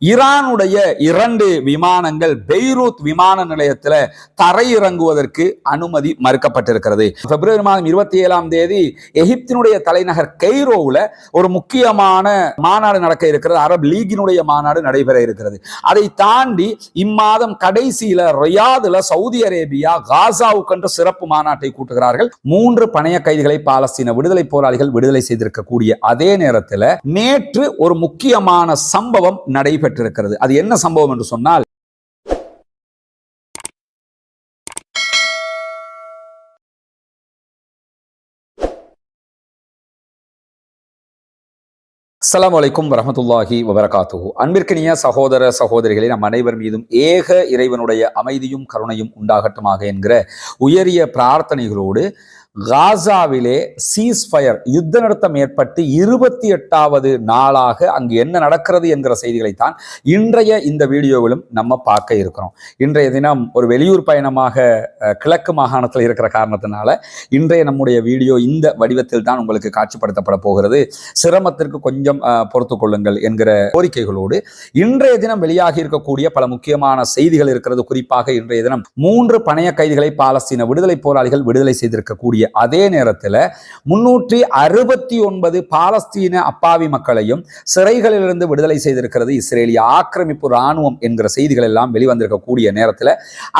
ஈரானுடைய 2 விமானங்கள் பெய்ரூத் விமான நிலையத்தில் தரையிறங்குவதற்கு அனுமதி மறுக்கப்பட்டிருக்கிறது. பிப்ரவரி மாதம் 27ஆம் தேதி எகிப்தினுடைய தலைநகர் கெய்ரோவில் ஒரு முக்கியமான மாநாடு நடக்க இருக்கிறது. அரபு லீகினுடைய மாநாடு நடைபெற இருக்கிறது. அதை தாண்டி இம்மாதம் கடைசியில ரியாதுல சவுதி அரேபியா காசாவுக்கென்று சிறப்பு மாநாட்டை கூட்டுகிறார்கள். 3 பணைய கைதிகளை பாலஸ்தீன விடுதலை போராளிகள் விடுதலை செய்திருக்கக்கூடிய அதே நேரத்தில் நேற்று ஒரு முக்கியமான சம்பவம் நடைபெற்றது. அது என்ன சம்பவம் என்று சொன்னால், அஸ்ஸலாமு அலைக்கும் வரஹ்மத்துல்லாஹி வபரகாத்துஹு. அன்பிற்கினிய சகோதர சகோதரிகளே, நம் அனைவர் மீதும் ஏக இறைவனுடைய அமைதியும் கருணையும் உண்டாகட்டுமாக என்கிற உயரிய பிரார்த்தனைகளோடு காசாவிலே சீஸ்ஃபயர் யுத்த நிறுத்தம் ஏற்பட்டு 28வது நாளாக அங்கு என்ன நடக்கிறது என்கிற செய்திகளைத்தான் இன்றைய இந்த வீடியோவிலும் நம்ம பார்க்க இருக்கிறோம். இன்றைய தினம் ஒரு வெளியூர் பயணமாக கிழக்கு மாகாணத்தில் இருக்கிற காரணத்தினால இன்றைய நம்முடைய வீடியோ இந்த வடிவத்தில் தான் உங்களுக்கு காட்சிப்படுத்தப்பட போகிறது. சிரமத்திற்கு கொஞ்சம் பொறுத்து கொள்ளுங்கள் என்கிற கோரிக்கைகளோடு இன்றைய தினம் வெளியாகி இருக்கக்கூடிய பல முக்கியமான செய்திகள் இருக்கிறது. குறிப்பாக இன்றைய தினம் 3 பணைய கைதிகளை பாலஸ்தீன விடுதலை போராளிகள் விடுதலை செய்திருக்கக்கூடிய அதே நேரத்தில் 369 பாலஸ்தீன அப்பாவி மக்களையும் சிறைகளிலிருந்து விடுதலை செய்திருக்கிறது இஸ்ரேலிய ஆக்கிரமிப்பு இராணுவம் என்கிற செய்திகள் எல்லாம் வெளிவந்திருக்கக்கூடிய நேரத்தில்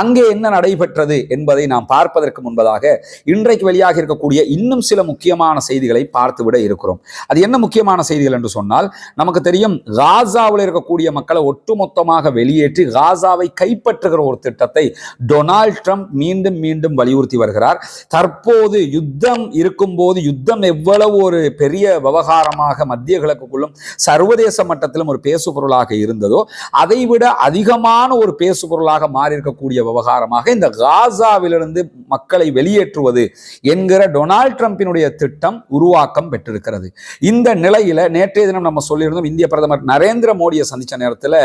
அங்கே என்ன நடைபெற்றது என்பதை நாம் பார்ப்பதற்கு முன்பதாக இன்றைக்கு வெளியாக இருக்கக்கூடிய இன்னும் சில முக்கியமான செய்திகளை பார்த்துவிட இருக்கிறோம். அது என்ன முக்கியமான செய்திகள் என்று சொன்னால், நமக்கு தெரியும் காசாவில் இருக்கக்கூடிய மக்களை ஒட்டுமொத்தமாக வெளியேற்றி காசாவை கைப்பற்றுகிற ஒரு திட்டத்தை டொனால்ட் ட்ரம்ப் மீண்டும் மீண்டும் வலியுறுத்தி வருகிறார். தற்போது யுத்தம் இருக்கும்போது யுத்தம் எவ்வளவு ஒரு பெரிய விவகாரமாக மத்திய கிழக்குக்குள்ளும் சர்வதேச மட்டத்திலும் ஒரு பேசுபொருளாக இருந்ததோ அதைவிட அதிகமான ஒரு பேசுபொருளாக மாறி இருக்கக்கூடிய விவகாரமாக இந்த காசாவிலிருந்து மக்களை வெளியேற்றுவது என்கிற டொனால்ட் ட்ரம்பினுடைய திட்டம் உருவாக்கம் பெற்றிருக்கிறது. இந்த நிலையில நேற்றைய தினம் நம்ம சொல்லியிருந்தோம், இந்திய பிரதமர் நரேந்திர மோடியை சந்திச்ச நேரத்தில்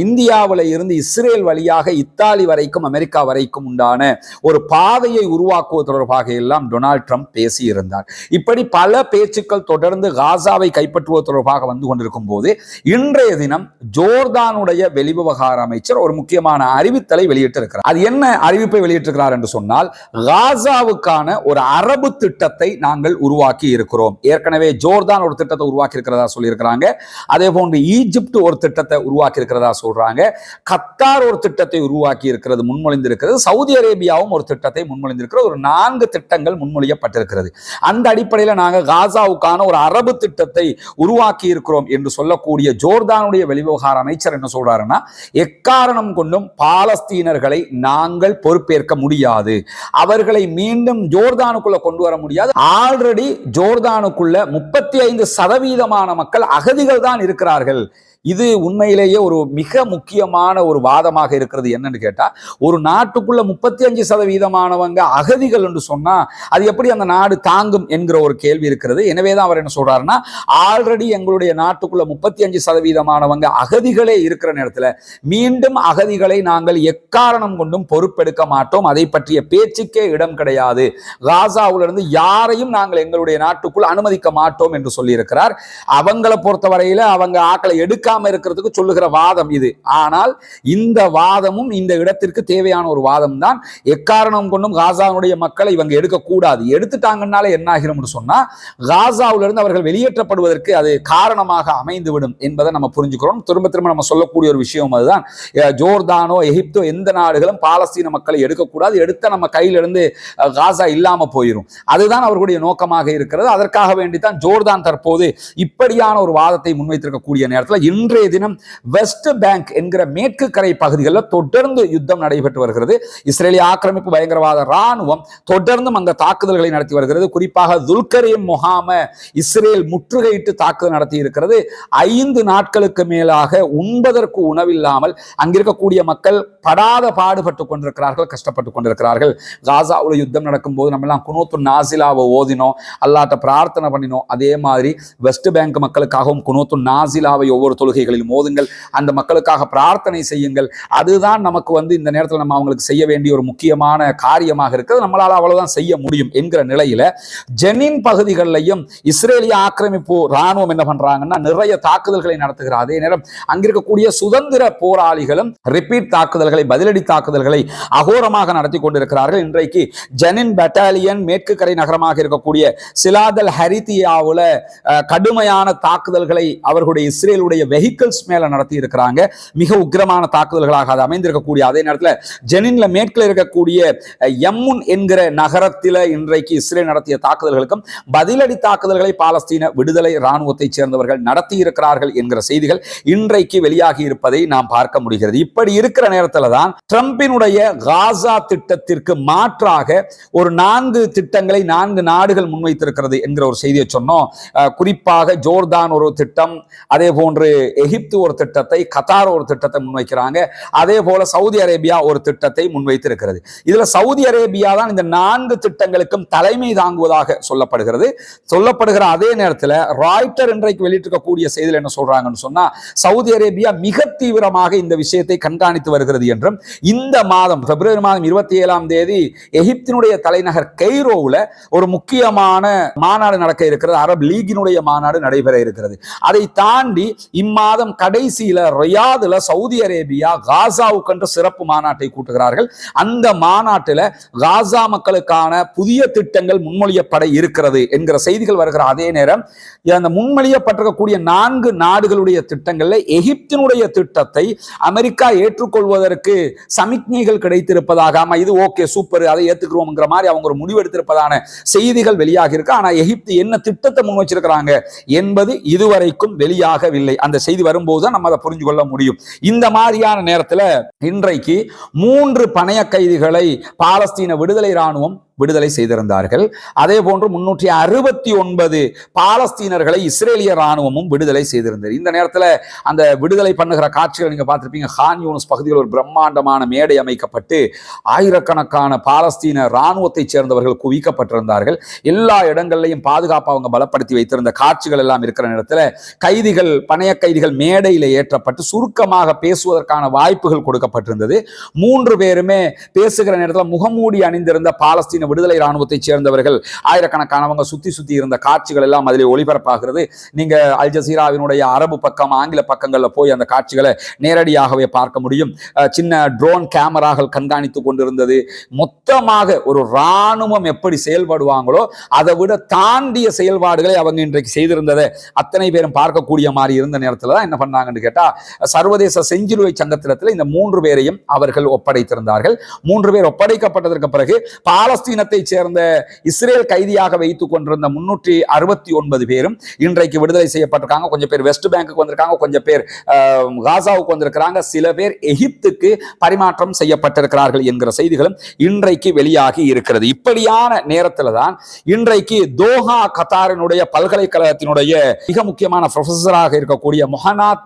இந்தியாவில் இருந்து இஸ்ரேல் வழியாக இத்தாலி வரைக்கும் அமெரிக்கா வரைக்கும் உண்டான ஒரு பாதையை உருவாக்குவது தொடர்பாக எல்லாம் டொனால்ட் ட்ரம்ப் பேசியிருந்தார். இப்படி பல பேச்சுக்கள் தொடர்ந்து காசாவை கைப்பற்றுவது தொடர்பாக வந்து கொண்டிருக்கும் போது இன்றைய தினம் ஜோர்தானுடைய வெளிவிவகார அமைச்சர் ஒரு முக்கியமான அறிவித்தலை வெளியிட்டிருக்கிறார். அது என்ன அறிவிப்பை வெளியிட்டிருக்கிறார் என்று சொன்னால், காசாவுக்கான ஒரு அரபு திட்டத்தை நாங்கள் உருவாக்கி இருக்கிறோம். ஏற்கனவே ஜோர்தான் ஒரு திட்டத்தை உருவாக்கி இருக்கிறதா சொல்லியிருக்கிறாங்க. அதே போன்று ஈஜிப்ட் ஒரு திட்டத்தை உருவாக்கி இருக்கிறதா சொல்றாங்க. கத்தார் ஒரு திட்டத்தை உருவாக்கி இருக்கிறது, முன்மொழிந்திருக்கிறது. சவுதி அரேபியாவும் ஒரு திட்டத்தை முன்மொழிந்திருக்கிறது. ஒரு 4 திட்டங்கள் முன்மொழியப்பட்டிருக்கிறது. அந்த அடிப்படையில் நாங்கள் காசாவுக்கான ஒரு அரபு திட்டத்தை உருவாக்கி இருக்கிறோம் என்று சொல்லக்கூடிய ஜோர்தானுடைய வெளிவிவகார அமைச்சர் என்ன சொல்றாருன்னா, எக்காரணம் கொண்டும் பாலஸ்தீனர்களை நாங்கள் பொறுப்பேற்க முடியாது, அவர்களை மீண்டும் ஜோர்தானுக்குள்ள கொண்டு வர முடியாது. ஆல்ரெடி ஜோர்தானுக்குள்ள 35% மக்கள் அகதிகள் தான் இருக்கிறார்கள். இது உண்மையிலேயே ஒரு மிக முக்கியமான ஒரு வாதமாக இருக்கிறது. என்னன்னு கேட்டா, ஒரு நாட்டுக்குள்ள 35% அகதிகள் என்று சொன்னா அது எப்படி அந்த நாடு தாங்கும் என்கிற ஒரு கேள்வி இருக்கிறது. எனவேதான் அவர் என்ன சொல்றாருன்னா, ஆல்ரெடி எங்களுடைய நாட்டுக்குள்ள 35% அகதிகளே இருக்கிற நேரத்தில் மீண்டும் அகதிகளை நாங்கள் எக்காரணம் கொண்டும் பொறுப்பெடுக்க மாட்டோம், அதை பற்றிய பேச்சுக்கே இடம் கிடையாது, காசாவிலிருந்து யாரையும் நாங்கள் எங்களுடைய நாட்டுக்குள் அனுமதிக்க மாட்டோம் என்று சொல்லியிருக்கிறார். அவங்களை பொறுத்தவரையில அவங்க ஆக்களை எடுக்காம இருக்கிறதுக்கு சொல்லுகிற வாதம் இது. ஆனால் இந்த வாதமும் இந்த இடத்திற்கு தேவையான ஒரு வாதம் தான். எக்காரணம் கொண்டும் காசாவுடைய மக்களை இவங்க எடுக்கக்கூடாது, எடுத்துட்டாங்கன்னாலே என்ன ஆகிரும் சொன்னா காசாவிலிருந்து அவர்கள் வெளியேற்றப்படுவதற்கு அது காரணமாக அமைந்துவிடும் என்பதை நம்ம புரிஞ்சுக்கிறோம். திரும்ப திரும்ப நம்ம சொல்லக்கூடிய ஒரு விஷயம் அதுதான். ஜோர்தானோ எகிப்தோ எந்த நாடுகளும் பாலஸ்தீன மக்களை எடுக்கக்கூடாது, எடுத்த நம்ம கையிலிருந்து காசா இல்லாம போயிடும். அதுதான் அவர்களுடைய நோக்கமாக இருக்கிறது. அதற்காக வேண்டித்தான் ஜோர்தான் தற்போது இப்படியான ஒரு வாதத்தை முன்வைத்திருக்கக்கூடிய நேரத்தில் இன்றைய தினம் வெஸ்ட் பேங்க் என்கிற மேற்கு கரை பகுதிகளில் தொடர்ந்து யுத்தம் நடைபெற்று வருகிறது. இஸ்ரேலிய ஆக்கிரமிப்பு பயங்கரவாத ராணுவம் தொடர்ந்தும் அந்த தாக்குதல்களை நடத்தி வருகிறது. குறிப்பாக துல்கரீம் முகாமை இஸ்ரேல் முற்றுகையிட்டு தாக்குதல் நடத்தி இருக்கிறது. 5 நாட்களுக்கு மேலாக உண்பதற்கு உணவில்லாமல் அங்கிருக்கக்கூடிய மக்கள் படாத பாடுபட்டுக் கொண்டிருக்கிறார்கள், கஷ்டப்பட்டுக் கொண்டிருக்கிறார்கள். காசாவில் யுத்தம் நடக்கும் போது நம்ம எல்லாம் குனூத்து நாசிலாவை ஓதினோம், அல்லாட்ட பிரார்த்தனை பண்ணினோம். அதே மாதிரி வெஸ்ட் பேங்க் மக்களுக்காகவும் குனூத்து நாசிலாவை ஒவ்வொரு தொழுகைகளில் மோதுங்கள், அந்த மக்களுக்காக பிரார்த்தனை செய்யுங்கள். அதுதான் நமக்கு இந்த நேரத்தில் நம்ம அவங்களுக்கு செய்ய வேண்டிய ஒரு முக்கியமான காரியமாக இருக்கிறது. நம்மளால அவ்வளவுதான் செய்ய முடியும் என்கிற நிலையில ஜெனின் பகுதிகளிலையும் இஸ்ரேலிய ஆக்கிரமிப்பு ராணுவம் என்ன பண்றாங்கன்னா நிறைய தாக்குதல்களை நடத்துகிறார். அதே நேரம் அங்கிருக்கக்கூடிய சுதந்திர போராளிகளும் ரிப்பீட் தாக்குதல்களை, பதிலடி தாக்குதல்களை அகோரமாக நடத்தி கொண்டிருக்கிறார்கள். இன்றைக்கு ஜெனின் பட்டாலியன் மேற்கு கரை நகரமாக இருக்கக்கூடிய சிலாதல் ஹரித்தியாவுல கடுமையான தாக்குதல்களை அவர்களுடைய இஸ்ரேலுடைய வெஹிக்கிள்ஸ் மேல நடத்தி இருக்கிறாங்க. மிக உக்கிரமான தாக்குதல்களாக அது அமைந்திருக்கக்கூடிய அதே நேரத்தில் ஜெனின்ல மேற்கில் இருக்கக்கூடிய யம்முன் என்கிற நகரத்தில் இன்றைக்கு இஸ்ரேல் நடத்திய தாக்குதல்களுக்கும் பதிலடி தாக்குதல்களை பாலஸ்தீன விடுதலை ராணுவத்தை சேர்ந்தவர்கள் நடத்தி இருக்கிறார்கள் என்கிற செய்திகள் இன்றைக்கு வெளியாகி இருப்பதை நாம் பார்க்க முடிகிறது. இப்படி இருக்கிற நேரத்தில் தான் ட்ரம்பினுடைய காசா திட்டத்திற்கு மாற்றாக ஒரு 4 திட்டங்களை 4 நாடுகள் முன்வைத்திருக்கிறது என்கிற ஒரு செய்தியை சொன்னோம். குறிப்பாக ஜோர்தான் ஒரு திட்டம், அதே போன்று எகிப்து ஒரு திட்டத்தை, கத்தார் ஒரு திட்டத்தை முன்வைக்கிறாங்க. அதே போல சவுதி அரேபியா ஒரு திட்டத்தை முன்வைத்திருக்கிறது. இதுல சவுதி அரேபியா தான் இந்த 4 திட்டங்களுக்கும் தலைமை தாங்குவதாக சொல்லப்படுகிற அதே நேரத்தில் ராய்ட்டர் இன்றைக்கு வெளியிட்டிருக்கக்கூடிய செய்தியில் என்ன சொல்றாங்கன்னு சொன்னா, சவுதி அரேபியா மிக தீவிரமாக இந்த விஷயத்தை கண்காணித்து வருகிறது என்றும், இந்த மாதம் பிப்ரவரி மாதம் 27ஆம் தேதி எகிப்தினுடைய தலைநகர் கெய்ரோவில் ஒரு முக்கியமான மாநாடு நடக்க இருக்கிறது. அரபு லீகினுடைய மாநாடு நடைபெற இருக்கிறது. அதை தாண்டி இம்மாதம் கடைசியில ரியாதுல சவுதி அரேபியா காசாவுக்கு சிறப்பு மாநாட்டை கூட்டுகிறார்கள். அந்த மாநாட்டில் காசா மக்களுக்கான புதிய திட்டங்கள் முன்மொழியப்பட இருக்கிறது என்கிற செய்திகள் வருகிற அதே நேரம் அந்த முன்மொழியப்பட்டிருக்கக்கூடிய 4 நாடுகளுடைய திட்டங்களில் எகிப்தினுடைய திட்டத்தை அமெரிக்கா ஏற்றுக்கொள்வதற்கு சமிக்ஞைகள் கிடைத்திருப்பதாக, இது ஓகே சூப்பர் அதை ஏற்றுக்கிறோம்ங்கிற மாதிரி அவங்க ஒரு முடிவெடுத்திருப்பதான செய்திகள் வெளியாகி இருக்கு. ஆனா எகிப்து என்ன திட்டத்தை முன் வச்சிருக்கிறாங்க என்பது இதுவரைக்கும் வெளியாகவில்லை. அந்த செய்தி வரும்போது தான் நம்ம அதை புரிஞ்சு கொள்ள முடியும். இந்த மாதிரியான நேரத்தில் இன்றைக்கு 3 பணைய கைதிகளை பாலஸ்தீன விடுதலை ராணுவம் விடுதலை செய்திருந்தார்கள். அதே போன்று 369 பாலஸ்தீனர்களை இஸ்ரேலிய ராணுவமும் விடுதலை செய்திருந்தது. இந்த நேரத்தில் அந்த விடுதலை பண்ணுகிற காட்சிகள் நீங்க பார்த்திருப்பீங்க. கான் யூனிஸ் பகுதியில் ஒரு பிரம்மாண்டமான மேடை அமைக்கப்பட்டு ஆயிரக்கணக்கான பாலஸ்தீன ராணுவத்தை சேர்ந்தவர்கள் குவிக்கப்பட்டிருந்தார்கள். எல்லா இடங்களிலையும் பாதுகாப்பு அவங்க பலப்படுத்தி வைத்திருந்த காட்சிகள் எல்லாம் இருக்கிற நேரத்தில் கைதிகள், பணைய கைதிகள் மேடையில் ஏற்றப்பட்டு சுருக்கமாக பேசுவதற்கான வாய்ப்புகள் கொடுக்கப்பட்டிருந்தது. 3 பேருமே பேசுகிற நேரத்தில் முகமூடி அணிந்திருந்த பாலஸ்தீன விடுதலை ராணுவத்தை சேர்ந்தவர்கள் ஆயிரக்கணக்கானவங்க சுத்தி இருந்த காட்சிகள் எல்லாம் அதிலே ஒளிபரப்பாகிறது. நீங்க அல் ஜசீராவினுடைய அரபு பக்கம், ஆங்கில பக்கங்கள்ல போய் அந்த காட்சிகளை நேரடியாகவே பார்க்க முடியும். சின்ன ட்ரோன் கேமராக்கள் கண்காணித்துக் கொண்டிருந்தது. மொத்தமாக ஒரு ராணுவம் எப்படி செயல்படுவாங்களோ அதை விட தாண்டிய செயல்பாடுகளை அவங்க இன்றைக்கு செய்திருந்ததை அத்தனை பேரும் பார்க்கக்கூடிய மாதிரி இருந்த நேரத்தில் தான் என்ன பண்ணாங்கன்னு கேட்டா, சர்வதேச செஞ்சிலுவை சங்கத்திடத்தில் இந்த 3 பேரையும் அவர்கள் ஒப்படைத்திருந்தார்கள். 3 பேர் ஒப்படைக்கப்பட்டதற்கு பிறகு பாலஸ்தீனத்தை சேர்ந்த இஸ்ரேல் கைதியாக வைத்துக் கொண்டிருந்த 369 பேரும் இன்றைக்கு விடுதலை செய்யப்பட்டிருக்காங்க. கொஞ்சம் பேர் வெஸ்ட் பேங்குக்கு வந்திருக்காங்க, கொஞ்சம் பேர் காசாவுக்கு வந்திருக்கிறாங்க, சில பேர் எகிப்துக்கு பரிமாற்றம் செய்யப்பட்டிருக்கிறார்கள் என்கிற செய்திகளும் இன்றைக்கு வெளியாகி இருக்கிறது. இப்படியான நேரத்தில் தான் இன்றைக்கு தோஹா கத்தாரினுடைய பல்கலைக்கழகத்தினுடைய மிக முக்கியமான ப்ரொஃபஸராக இருக்கக்கூடிய முஹனாத்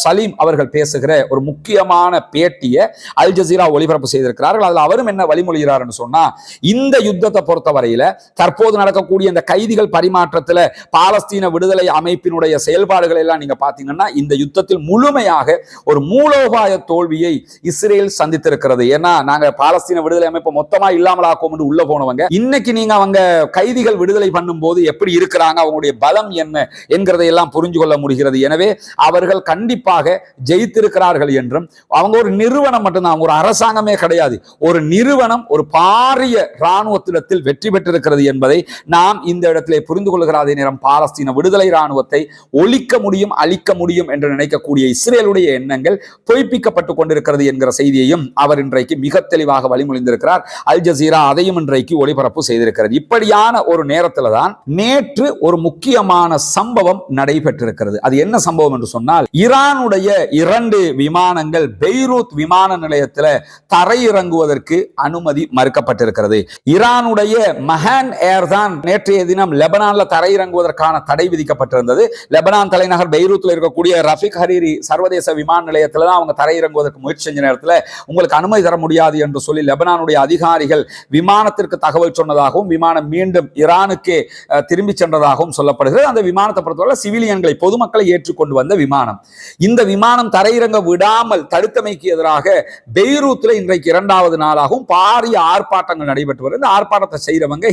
சலீம் அவர்கள் பேசுகிற ஒரு முக்கியமான பேட்டியை அல் ஜசீரா ஒளிபரப்பு செய்திருக்கிறார்கள். அதில் அவரும் என்ன வழிமொழிகிறார்னு சொன்னா, இந்த யுத்தத்தை பொறுத்தவரையில தற்போது நடக்கக்கூடிய இந்த கைதிகள் பரிமாற்றத்தில் பாலஸ்தீன விடுதலை அமைப்பினுடைய செயல்பாடுகள் எல்லாம் நீங்க பாத்தீங்கன்னா இந்த யுத்தத்தில் முழுமையாக ஒரு மூலோபாய தோல்வியை இஸ்ரேல் சந்தித்திருக்கிறது. ஏன்னா நாங்க பாலஸ்தீன விடுதலை அமைப்பு மொத்தமா இல்லாமலாக்கும் என்று உள்ள போனவங்க, இன்னைக்கு நீங்க அவங்க கைதிகள் விடுதலை பண்ணும் போது எப்படி இருக்கிறாங்க, அவங்களுடைய பலம் என்ன என்கிறதை எல்லாம் புரிஞ்சு கொள்ள முடிகிறது. எனவே அவர்கள் கண்டிப்பாக ஜெயித்திருக்கிறார்கள் என்றும், அவங்க ஒரு நிறுவனம் மட்டும்தான், அவங்க ஒரு அரசாங்கமே கிடையாது, ஒரு நிறுவனம் ஒரு பாரிய ராணுவத்திடத்தில் வெற்றி பெற்றிருக்கிறது என்பதை நாம் இந்த இடத்திலே புரிந்து கொள்கிற அதே நேரம் பாலஸ்தீன விடுதலை ராணுவத்தை ஒழிக்க முடியும், அழிக்க முடியும் என்று நினைக்கக்கூடிய இஸ்ரேலுடைய எண்ணங்கள் பொய்ப்பிக்கப்பட்டுக் கொண்டிருக்கிறது என்கிற செய்தியையும் அவர் இன்றைக்கு மிக தெளிவாக வழிமொழிந்திருக்கிறார். அல் ஜசீரா அதையும் இன்றைக்கு ஒளிபரப்பு செய்திருக்கிறது. இப்படியான ஒரு நேரத்தில் தான் நேற்று ஒரு முக்கியமான சம்பவம் நடைபெற்றிருக்கிறது. அது என்ன சம்பவம் என்று சொன்னால், ஈரானுடைய 2 விமானங்கள் பெய்ரூத் விமான நிலையத்தில் தரையிறங்குவதற்கு அனுமதி மறுக்கப்பட்டிருக்கிறது. ஈரானுடைய மஹான் ஏர் தான் நேற்றைய தினம் லெபனான்ல தரையிறங்குவதற்கான தடை விதிக்கப்பட்டிருந்தது. லெபனான் தலைநகர் பெய்ரூத்ல இருக்கக்கூடிய ரஃபிக் ஹரீரி சர்வதேச விமான நிலையத்தில் தான் அவங்க தரையிறங்குவதற்கு முயற்சி செஞ்ச நேரத்தில் உங்களுக்கு அனுமதி தர முடியாது என்று சொல்லி லெபனானுடைய அதிகாரிகள் விமானத்திற்கு தகவல் சொன்னதாகவும் விமானம் மீண்டும் ஈரானுக்கு திரும்பி சென்றதாகவும் சொல்லப்படுகிறது. அந்த விமானத்தை பொறுத்தவரை சிவிலியன்களை பொதுமக்களை ஏற்றுக்கொண்டு வந்த விமானம். இந்த விமானம் தரையிறங்க விடாமல் தடுத்தமைக்கு எதிராக பெய்ரூத்ல இன்றைக்கு 2வது நாளாகவும் பாரிய ஆர்ப்பாட்டங்கள் நடைபெற்று வருது. இந்த ஆர்ப்பாட்டத்தை செய்யறவங்க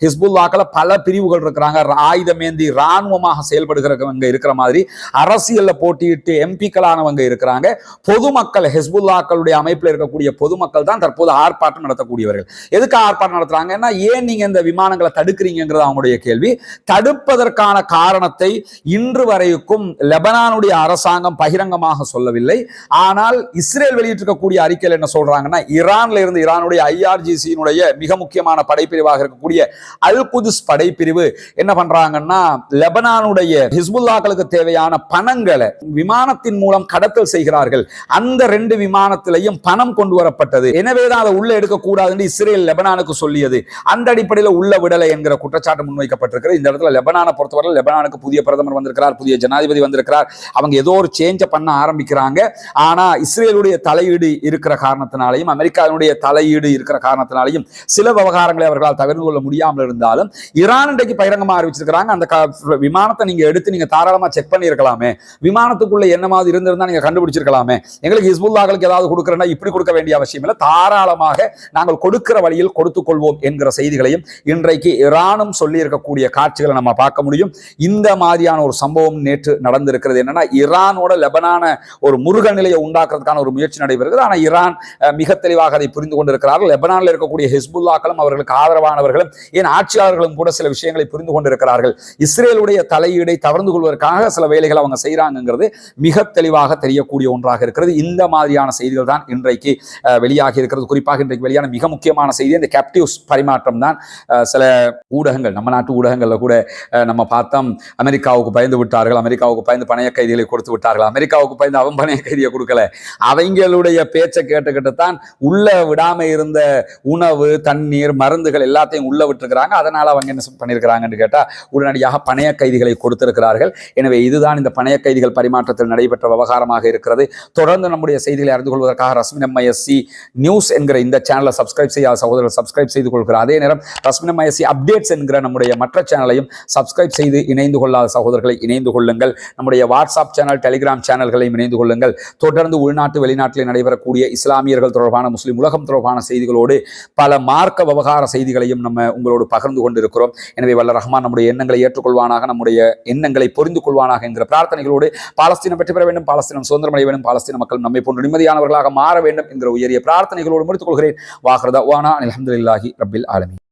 ஹிஸ்புல்லாக்கள் பல பிரிவுகள் இருக்கிறாங்க. ஆயுதமேந்தி ராணுவமாக செயல்படுகிறவங்க இருக்கிற மாதிரி அரசியல்ல போட்டியிட்டு எம்பிக்களானவங்க இருக்கிறாங்க. பொதுமக்கள் ஹிஸ்புல்லாக்களுடைய அமைப்பில் இருக்கக்கூடிய பொதுமக்கள் தான் தற்போது ஆர்ப்பாட்டம் நடத்தக்கூடியவர்கள். எதுக்கு ஆர்ப்பாட்டம் நடத்துறாங்கன்னா, ஏன் நீங்க இந்த விமானங்களை தடுக்கிறீங்கிறது அவங்களுடைய கேள்வி. தடுப்பதற்கான காரணத்தை இன்று வரைக்கும் லெபனானுடைய அரசாங்கம் பகிரங்கமாக சொல்லவில்லை. ஆனால் இஸ்ரேல் வெளியிட்டிருக்கக்கூடிய அறிக்கையில் என்ன சொல்றாங்கன்னா, ஈரான்ல இருந்து ஈரானுடைய IRGC-னுடைய மிக முக்கியமான படைப்பிரிவாக இருக்கக்கூடிய அல் குதுஸ் படைப்பிரிவு என்ன பண்றாங்கன்னா, லெபனானுடைய ஹிஸ்புல்லாக்களுக்கு தேவையான பணங்களை விமானத்தின் மூலம் கடத்தல் செய்கிறார்கள். அந்த 2 விமானத்திலையும் பணம் கொண்டு வரப்பட்டது. எனவேதான் அதை உள்ள எடுக்கக்கூடாது என்று இஸ்ரேல் லெபனானுக்கு சொல்லியது. அந்த அடிப்படையில் உள்ள விடலை என்கிற குற்றச்சாட்டு முன்வைக்கப்பட்டிருக்கிறது. இந்த இடத்துல லெபனானை பொறுத்தவரை லெபனானுக்கு புதிய பிரதமர் வந்திருக்கிறார், புதிய ஜனாதிபதி வந்திருக்கிறார். அவங்க ஏதோ ஒரு சேஞ்ச பண்ண ஆரம்பிக்கிறாங்க. ஆனா இஸ்ரேலுடைய தலையீடு இருக்கிற காரணத்தினாலையும் அமெரிக்காவுடைய தலையீடு இருக்கிற காரணத்தினாலையும் சில விவகாரங்களை அவர்களால் தவிர்த்து கொள்ள முடியாமல் இருந்தாலும் ஈரான் இன்றைக்கு பகிரங்கமாக அறிவிச்சிருக்கிறாங்க, அந்த விமானத்தை நீங்க எடுத்து நீங்க தாராளமா செக் பண்ணி இருக்கலாமே, விமானத்துக்குள்ள என்ன மாதிரி இருந்திருந்தா நீங்க கண்டுபிடிச்சிருக்கலாமே, எங்களுக்கு ஹிஸ்புல்லாக்களுக்கு ஏதாவது கொடுக்கிறேன்னா இப்படி கொடுக்க வேண்டிய அவசியம் இல்லை, தாராளமாக நாங்கள் கொடுக்கிற வழியில் கொடுத்துக் கொள்வோம் என்கிற செய்திகளையும் இன்றைக்கு ஈரானும் சொல்லி இருக்கக்கூடிய காட்சிகளை நம்ம பார்க்க முடியும். இந்த மாதிரியான ஒரு சம்பவம் நேற்று நடந்திருக்கிறது. என்னன்னா, ஈரானோட லெபனான ஒரு முருக நிலையை உண்டாக்குறதுக்கான ஒரு முயற்சி நடைபெறுகிறது. ஆனால் ஈரான் மிக தெளிவாக அதை புரிந்து கொண்டிருக்கிறார்கள். லெபனானில் இருக்கக்கூடிய ஹிஸ்புல்லாக்களும் அவர்களுக்கு ஆதரவானவர்களும் ஏன் ஆட்சியாளர்களும் கூட சில விஷயங்களை புரிந்து கொண்டிருக்கிறார்கள். இஸ்ரேலுடைய தலையீடை தவிர்த்து கொள்வதற்காக சில வேலைகள் அவங்க செய்யறாங்கிறது மிக தெளிவாக தெரியக்கூடிய ஒன்றாக இருக்கிறது. இந்த மாதிரியான செய்திகள் தான் இன்றைக்கு வெளியாகி இருக்கிறது. குறிப்பாக இன்றைக்கு வெளியான மிக முக்கியமான செய்தி இந்த கேப்டிவ்ஸ் பரிமாற்றம் தான். சில ஊடகங்கள், நம்ம நாட்டு ஊடகங்கள்ல கூட நம்ம பார்த்தோம், அமெரிக்காவுக்கு பயந்து விட்டார்கள், அமெரிக்காவுக்கு பயந்து பணைய கைதிகளை கொடுத்து விட்டார்கள், அமெரிக்காவுக்கு பயந்து அவன் பணைய கைதியை கொடுக்கல, அவங்களுடைய பேச்சை கேட்டுக்கிட்டுத்தான் உள்ள விடாம இருந்த உணவு, தண்ணீர், மருந்துகள் எல்லாத்தையும் உள்ள விட்டுருக்கிறாங்க. அதனால அவங்க என்ன பண்ணியிருக்கிறாங்கன்னு கேட்டா உடனடியாக பணைய கைதிகளை கொடுத்திருக்கிறார்கள். எனவே இதுதான் இந்த பணைய கைதிகள் பரிமாற்றத்தில் நடைபெற்ற விவகாரமாக இருக்கிறது. தொடர்ந்து நம்முடைய செய்திகளை அறிந்து கொள்வதற்காக ரஸ்மின் MISC நியூஸ் என்கிற இந்த சேனலை சப்ஸ்கிரைப் செய்யாத சகோதரர்கள் சப்ஸ்கிரைப் செய்து கொள்கிறார். அதே நேரம் ரஸ்மின் MISC அப்டேட்ஸ் என்கிற நம்முடைய மற்ற சேனலையும் சப்ஸ்கிரைப் செய்து இணைந்து கொள்ளாத சகோதரர்களை இணைந்து கொள்ளுங்கள். நம்முடைய வாட்ஸ்அப் சேனல், டெலிகிராம் சேனல்களையும் இணைந்து கொள்ளுங்கள். தொடர்ந்து உள்நாட்டு வெளிநாட்டில் நடைபெறக்கூடிய இஸ்லாமியர்கள் தொடர்பான, முஸ்லிம் உலகம் தொடர்பான செய்திகளோடு பல மார்க்க விவகார செய்திகளையும் நம்ம உங்களோடு பகிர்ந்து கொண்டிருக்கிறோம். எனவே வல்ல ரஹ்மான் நம்முடைய எண்ணங்களை ஏற்றுக்கொள்வானாக, நம்முடைய எண்ணங்களை புரிந்து கொள்வானாக என்கிற பிரார்த்தனைகளோடு பாலஸ்தீனம் வெற்றி பெற வேண்டும், பாலஸ்தீனம் சுதந்திரம் அடைய வேண்டும், பாலஸ்தீன மக்கள் நம்மை போன்று நிம்மதியானவர்களாக மாற வேண்டும் என்கிற உயரிய பிரார்த்தனைகளோடு முடித்துக் கொள்கிறேன். வாஹ்ரு தஅவானா அல்ஹம்துலில்லாஹி ரப்பில் ஆலமீன்.